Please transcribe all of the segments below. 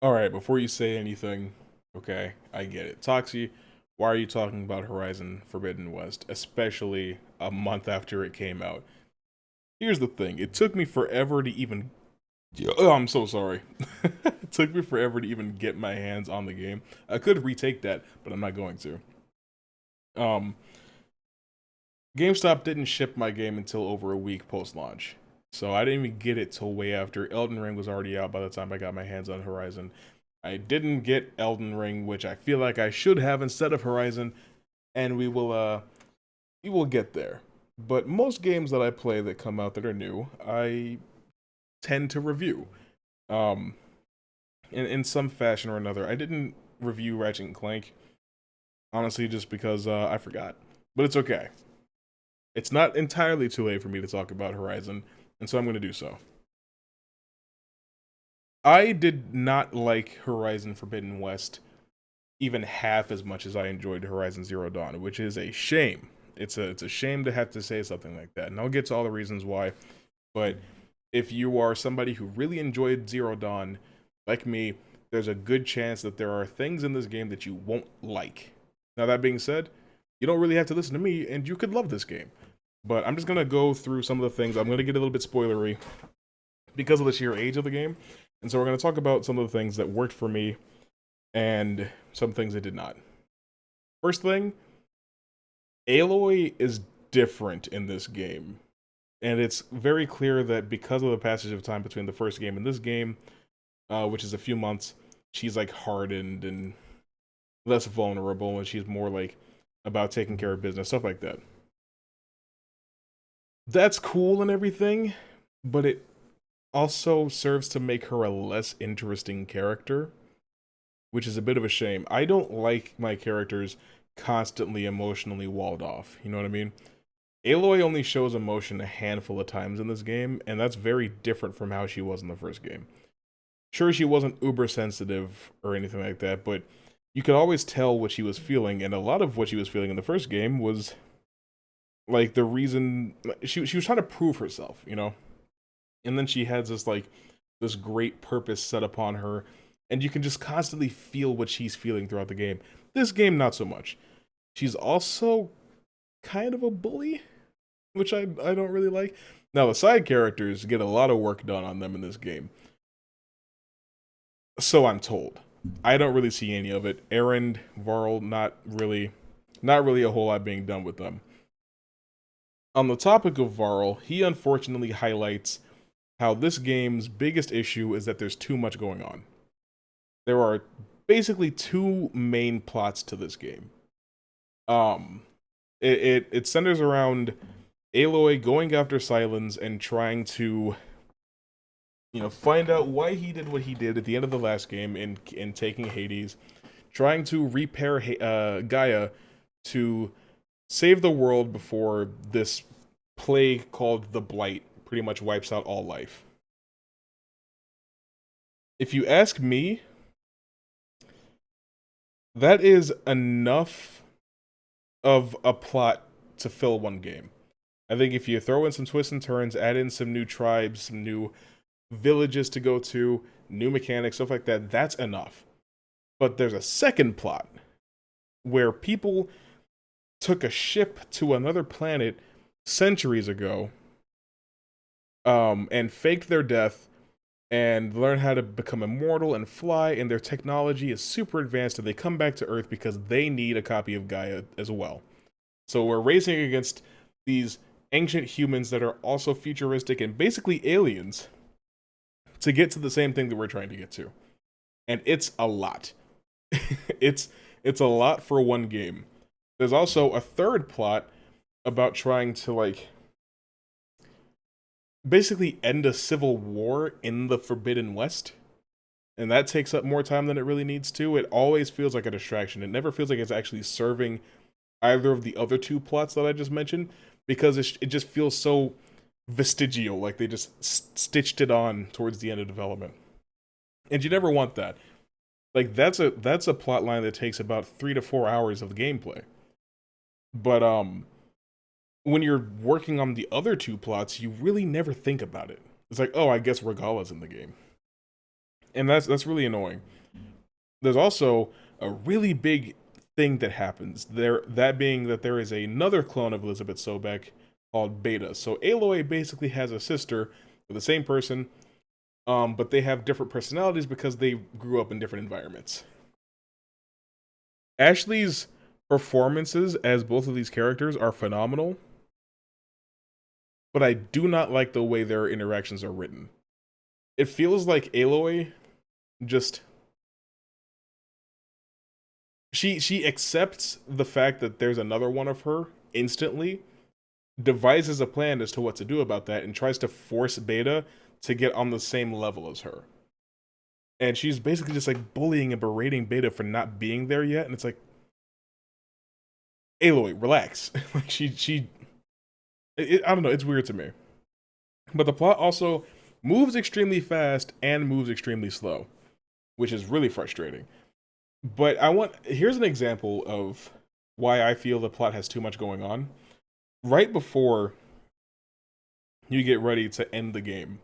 Alright, before you say anything, okay, I get it. Toxie, why are you talking about Horizon Forbidden West, especially a month after it came out? Here's the thing, it took me forever to even. Oh, I'm so sorry. It took me forever to even get my hands on the game. I could retake that, but I'm not going to. Um, GameStop didn't ship my game until over a week post launch. So I didn't even get it till way after. Elden Ring was already out by the time I got my hands on Horizon. I didn't get Elden Ring, which I feel like I should have instead of Horizon, and we will get there. But most games that I play that come out that are new, I tend to review. Um in some fashion or another. I didn't review Ratchet and Clank, honestly, just because I forgot. But it's okay. It's not entirely too late for me to talk about Horizon, and so I'm going to do so. I did not like Horizon Forbidden West even half as much as I enjoyed Horizon Zero Dawn, which is a shame. It's a shame to have to say something like that, and I'll get to all the reasons why. But if you are somebody who really enjoyed Zero Dawn, like me, there's a good chance that there are things in this game that you won't like. Now, that being said, you don't really have to listen to me, and you could love this game. But I'm just gonna go through some of the things. I'm gonna get a little bit spoilery because of the sheer age of the game, and so we're gonna talk about some of the things that worked for me and some things that did not. First thing, Aloy is different in this game. And it's very clear that because of the passage of time between the first game and this game, which is a few months, she's like hardened and less vulnerable, and she's more like about taking care of business, stuff like that. That's cool and everything, but it also serves to make her a less interesting character, which is a bit of a shame. I don't like my characters constantly emotionally walled off. You know what I mean? Aloy only shows emotion a handful of times in this game, and that's very different from how she was in the first game. Sure, she wasn't uber sensitive or anything like that, but you could always tell what she was feeling, and a lot of what she was feeling in the first game was like the reason she was trying to prove herself, you know? And then she has this great purpose set upon her, and you can just constantly feel what she's feeling throughout the game. This game, not so much. She's also kind of a bully, which I don't really like. Now the side characters get a lot of work done on them in this game, so I'm told. I don't really see any of it. Erend, Varl, not really a whole lot being done with them. On the topic of Varl, he unfortunately highlights how this game's biggest issue is that there's too much going on. There are basically two main plots to this game. Um, it centers around Aloy going after Silence and trying to, find out why he did what he did at the end of the last game in taking Hades, trying to repair Gaia to save the world before this plague called the Blight pretty much wipes out all life. If you ask me, that is enough of a plot to fill one game. I think if you throw in some twists and turns, add in some new tribes, some new villages to go to, new mechanics, stuff like that, that's enough. But there's a second plot where people took a ship to another planet centuries ago, and faked their death and learn how to become immortal and fly, and their technology is super advanced, and they come back to Earth because they need a copy of Gaia as well. So we're racing against these ancient humans that are also futuristic and basically aliens to get to the same thing that we're trying to get to. And it's a lot. it's it's a lot for one game. There's also a third plot about trying to basically end a civil war in the Forbidden West. And that takes up more time than it really needs to. It always feels like a distraction. It never feels like it's actually serving either of the other two plots that I just mentioned, because it just feels so vestigial, like they just stitched it on towards the end of development. And you never want that. Like that's a plot line that takes about 3 to 4 hours of the gameplay. But when you're working on the other two plots, you really never think about it. It's like, oh, I guess Regala's in the game. And that's really annoying. There's also a really big thing that happens there, that being that there is another clone of Elizabeth Sobek called Beta. So Aloy basically has a sister with the same person, but they have different personalities because they grew up in different environments. Ashley's performances as both of these characters are phenomenal, but I do not like the way their interactions are written. It feels like Aloy just she accepts the fact that there's another one of her instantly, devises a plan as to what to do about that, and tries to force Beta to get on the same level as her. And she's basically just like bullying and berating Beta for not being there yet, and it's like, Aloy, relax. Like I don't know, it's weird to me. But the plot also moves extremely fast and moves extremely slow, which is really frustrating. But here's an example of why I feel the plot has too much going on. Right before you get ready to end the game,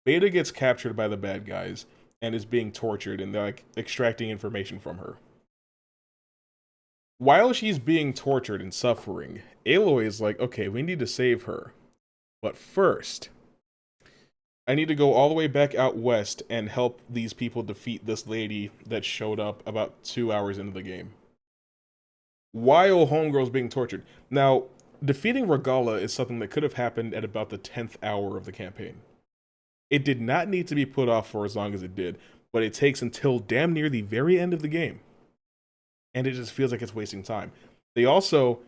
Beta gets captured by the bad guys and is being tortured, and they're like extracting information from her. While she's being tortured and suffering, Aloy is like, okay, we need to save her. But first, I need to go all the way back out west and help these people defeat this lady that showed up about 2 hours into the game. While Homegirl's being tortured. Now, defeating Regala is something that could have happened at about the 10th hour of the campaign. It did not need to be put off for as long as it did, but it takes until damn near the very end of the game. And it just feels like it's wasting time. They also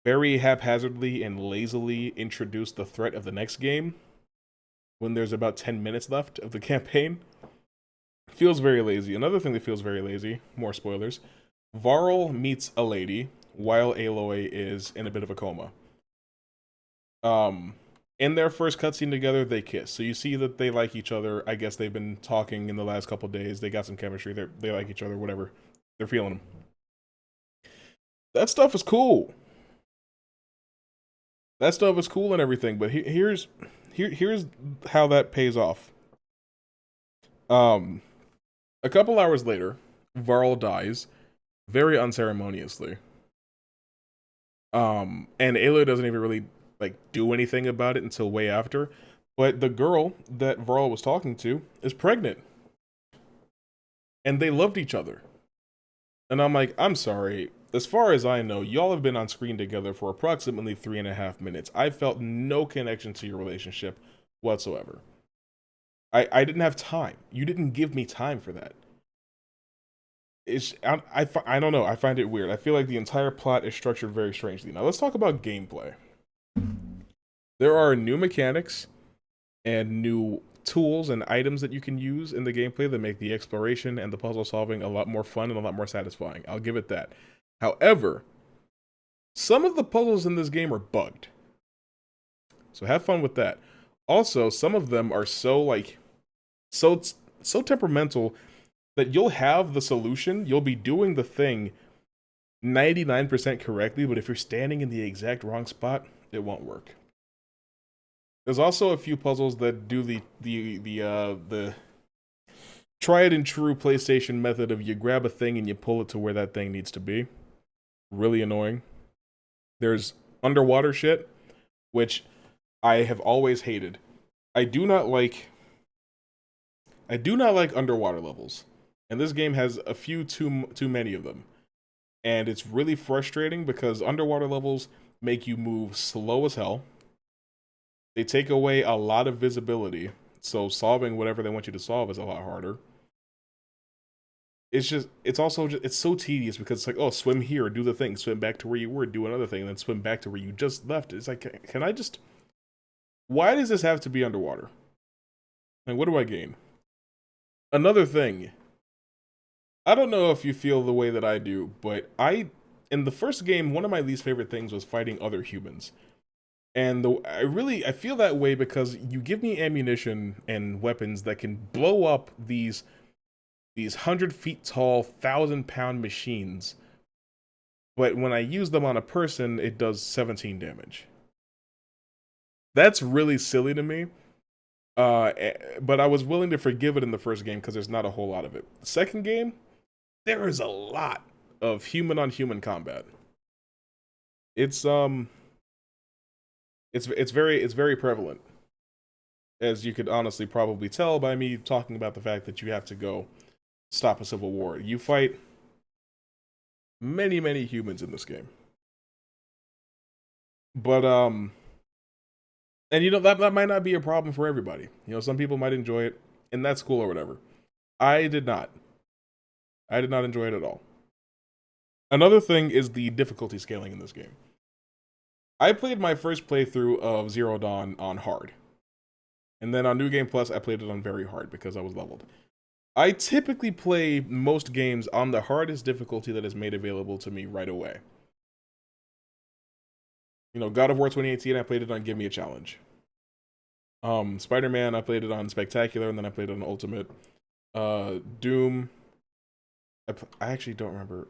very haphazardly and lazily introduce the threat of the next game when there's about 10 minutes left of the campaign. Feels very lazy. Another thing that feels very lazy, more spoilers, Varl meets a lady while Aloy is in a bit of a coma. In their first cutscene together, they kiss. So you see that they like each other. I guess they've been talking in the last couple days. They got some chemistry. They like each other, whatever. They're feeling them. That stuff is cool. That stuff is cool and everything, but here's how that pays off. A couple hours later, Varl dies very unceremoniously. And Aloy doesn't even really like do anything about it until way after. But the girl that Varl was talking to is pregnant. And they loved each other. And I'm like, I'm sorry. As far as I know, y'all have been on screen together for approximately 3.5 minutes. I felt no connection to your relationship whatsoever. I didn't have time. You didn't give me time for that. I don't know. I find it weird. I feel like the entire plot is structured very strangely. Now let's talk about gameplay. There are new mechanics and new tools and items that you can use in the gameplay that make the exploration and the puzzle solving a lot more fun and a lot more satisfying. I'll give it that. However, some of the puzzles in this game are bugged. So have fun with that. Also, some of them are so temperamental that you'll have the solution, you'll be doing the thing 99% correctly, but if you're standing in the exact wrong spot, it won't work. There's also a few puzzles that do the tried and true PlayStation method of you grab a thing and you pull it to where that thing needs to be. Really annoying. There's underwater shit, which I have always hated. I do not like underwater levels. And this game has a few too many of them. And it's really frustrating because underwater levels make you move slow as hell. They take away a lot of visibility, so solving whatever they want you to solve is a lot harder. It's so tedious because it's like, oh, swim here, do the thing, swim back to where you were, do another thing, and then swim back to where you just left. It's like, can I just... Why does this have to be underwater? And what do I gain? Another thing. I don't know if you feel the way that I do, but in the first game, one of my least favorite things was fighting other humans. And I feel that way because you give me ammunition and weapons that can blow up these 100 feet tall, 1,000-pound machines. But when I use them on a person, it does 17 damage. That's really silly to me. But I was willing to forgive it in the first game because there's not a whole lot of it. Second game, there is a lot of human on human combat. It's it's very prevalent, as you could honestly probably tell by me talking about the fact that you have to go stop a civil war. You fight many humans in this game. But and you know that might not be a problem for everybody. You know, some people might enjoy it, and that's cool or whatever. I did not. I did not enjoy it at all. Another thing is the difficulty scaling in this game. I played my first playthrough of Zero Dawn on hard. And then on New Game Plus, I played it on very hard because I was leveled. I typically play most games on the hardest difficulty that is made available to me right away. You know, God of War 2018, I played it on Give Me a Challenge. Spider-Man, I played it on Spectacular, and then I played it on Ultimate. Doom, I actually don't remember.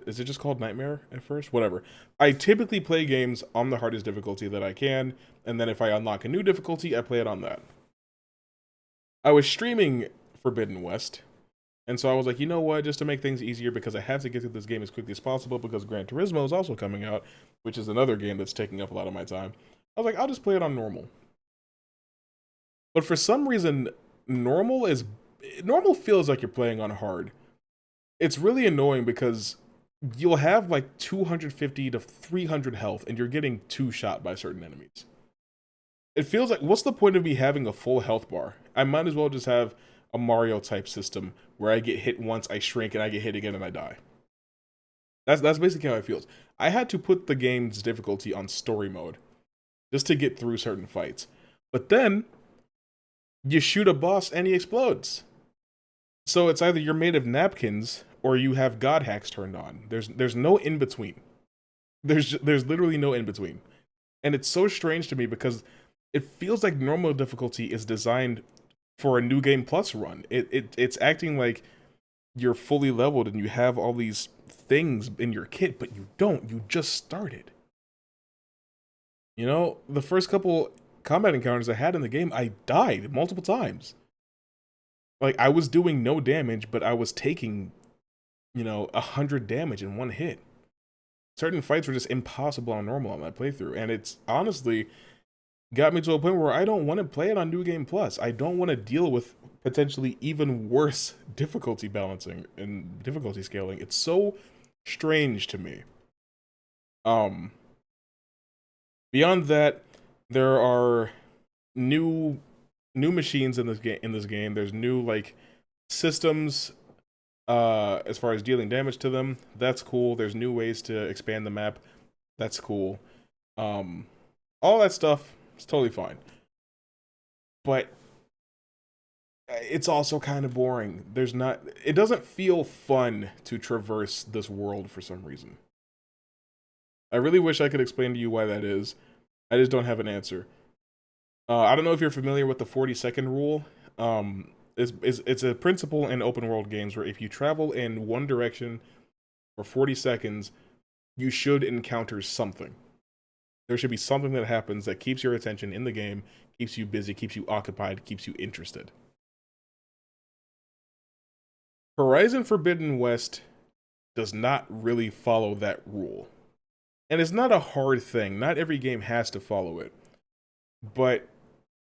Is it just called Nightmare at first? Whatever. I typically play games on the hardest difficulty that I can, and then if I unlock a new difficulty, I play it on that. I was streaming Forbidden West, and so I was like, you know what, just to make things easier, because I have to get through this game as quickly as possible, because Gran Turismo is also coming out, which is another game that's taking up a lot of my time. I was like, I'll just play it on normal. But for some reason, normal feels like you're playing on hard. It's really annoying because you'll have like 250 to 300 health and you're getting two-shot by certain enemies. It feels like, what's the point of me having a full health bar? I might as well just have a Mario type system where I get hit once, I shrink, and I get hit again and I die. That's basically how it feels. I had to put the game's difficulty on story mode just to get through certain fights. But then you shoot a boss and he explodes. So it's either you're made of napkins or you have god hacks turned on. There's no in between. There's literally no in between. And it's so strange to me because it feels like normal difficulty is designed for a New Game Plus run. It's acting like you're fully leveled and you have all these things in your kit, but you don't. You just started. You know, the first couple combat encounters I had in the game, I died multiple times. Like, I was doing no damage, but I was taking, 100 damage in one hit. Certain fights were just impossible on normal on that playthrough, and it's honestly got me to a point where I don't want to play it on New Game Plus. I don't want to deal with potentially even worse difficulty balancing and difficulty scaling. It's so strange to me. Beyond that, there are new machines in this game. There's new like systems as far as dealing damage to them. That's cool. There's new ways to expand the map. That's cool. All that stuff is totally fine. But it's also kind of boring. It doesn't feel fun to traverse this world for some reason. I really wish I could explain to you why that is. I just don't have an answer. I don't know if you're familiar with the 40-second rule. It's a principle in open world games where if you travel in one direction for 40 seconds, you should encounter something. There should be something that happens that keeps your attention in the game, keeps you busy, keeps you occupied, keeps you interested. Horizon Forbidden West does not really follow that rule. And it's not a hard thing. Not every game has to follow it. But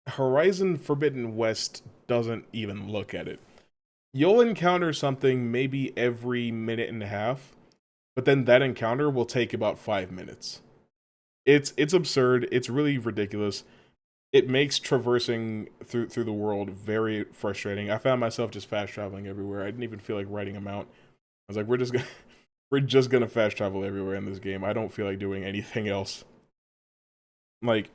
Horizon Forbidden West doesn't even look at it. You'll encounter something maybe every minute and a half, but then that encounter will take about 5 minutes. It's absurd. It's really ridiculous. It makes traversing through the world very frustrating. I found myself just fast traveling everywhere. I didn't even feel like writing them out. I was like, we're just gonna fast travel everywhere in this game. I don't feel like doing anything else. Like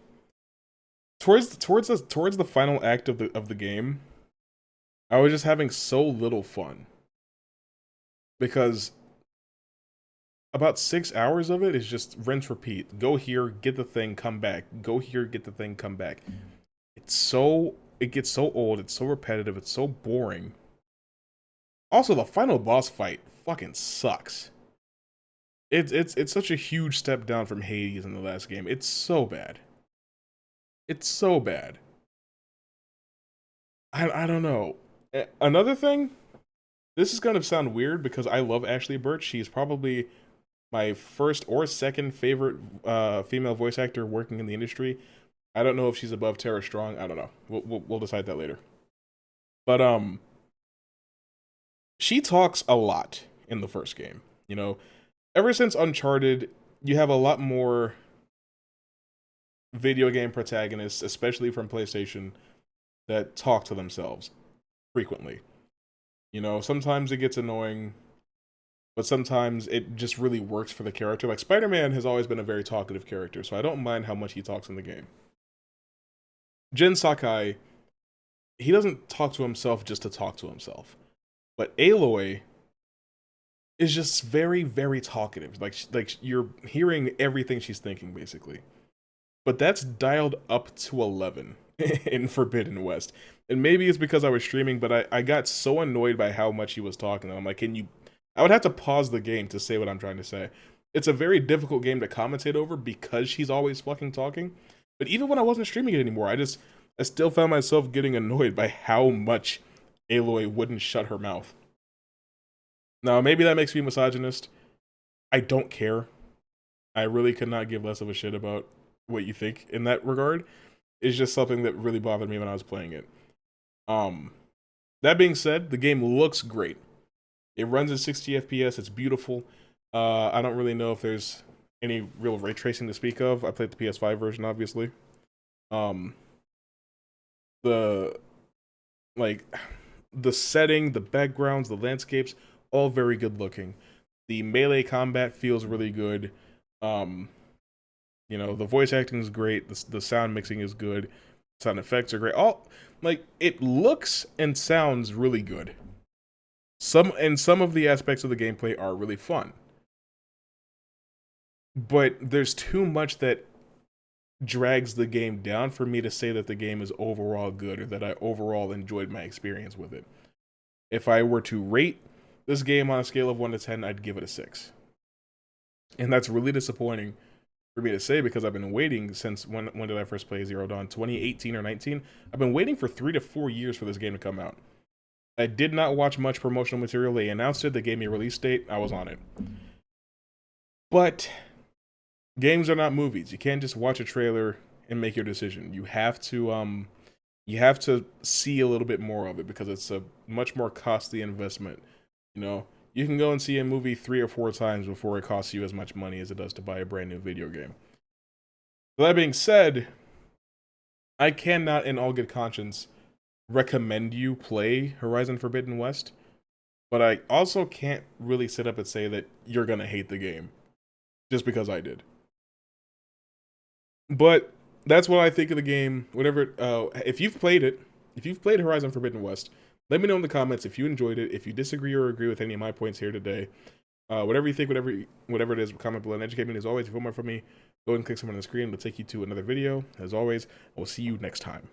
towards the final act of the game, I was just having so little fun because about 6 hours of it is just rinse repeat. Go here, get the thing, come back. Go here, get the thing, come back. It gets so old. It's so repetitive. It's so boring. Also, the final boss fight fucking sucks. It's such a huge step down from Hades in the last game. It's so bad. It's so bad. I don't know. Another thing, this is gonna sound weird because I love Ashley Birch. She's probably my first or second favorite female voice actor working in the industry. I don't know if she's above Tara Strong. I don't know. We'll decide that later. But she talks a lot in the first game. You know, ever since Uncharted, you have a lot more video game protagonists, especially from PlayStation, that talk to themselves frequently. You know, sometimes it gets annoying, but sometimes it just really works for the character. Like Spider-Man has always been a very talkative character, so I don't mind how much he talks in the game. Jin Sakai, he doesn't talk to himself just to talk to himself. But Aloy is just very, very talkative. Like you're hearing everything she's thinking, basically. But that's dialed up to 11 in Forbidden West. And maybe it's because I was streaming, but I got so annoyed by how much he was talking. I'm like, can you... I would have to pause the game to say what I'm trying to say. It's a very difficult game to commentate over because she's always fucking talking. But even when I wasn't streaming it anymore, I still found myself getting annoyed by how much Aloy wouldn't shut her mouth. Now, maybe that makes me misogynist. I don't care. I really could not give less of a shit about what you think in that regard. It's just something that really bothered me when I was playing it. That being said, the game looks great. It runs at 60 FPS. It's beautiful. I don't really know if there's any real ray tracing to speak of. I played the PS5 version, obviously. The like the setting, the backgrounds, the landscapes, all very good looking. The melee combat feels really good. You know, the voice acting is great. The sound mixing is good. Sound effects are great. All like it looks and sounds really good. Some of the aspects of the gameplay are really fun. But there's too much that drags the game down for me to say that the game is overall good or that I overall enjoyed my experience with it. If I were to rate this game on a scale of 1 to 10, I'd give it a 6. And that's really disappointing for me to say because I've been waiting since when did I first play Zero Dawn? 2018 or 19? I've been waiting for 3 to 4 years for this game to come out. I did not watch much promotional material. They announced it, they gave me a release date, I was on it. But games are not movies. You can't just watch a trailer and make your decision. You have to see a little bit more of it because it's a much more costly investment. You know, you can go and see a movie 3 or 4 times before it costs you as much money as it does to buy a brand new video game. So that being said, I cannot in all good conscience recommend you play Horizon Forbidden West, but I also can't really sit up and say that you're gonna hate the game just because I did. But that's what I think of the game. Whatever, if you've played it, if you've played Horizon Forbidden West, let me know in the comments if you enjoyed it, if you disagree or agree with any of my points here today. Whatever you think, whatever it is, comment below and educate me. As always, if you want more from me, go ahead and click somewhere on the screen. It'll take you to another video. As always, I will see you next time.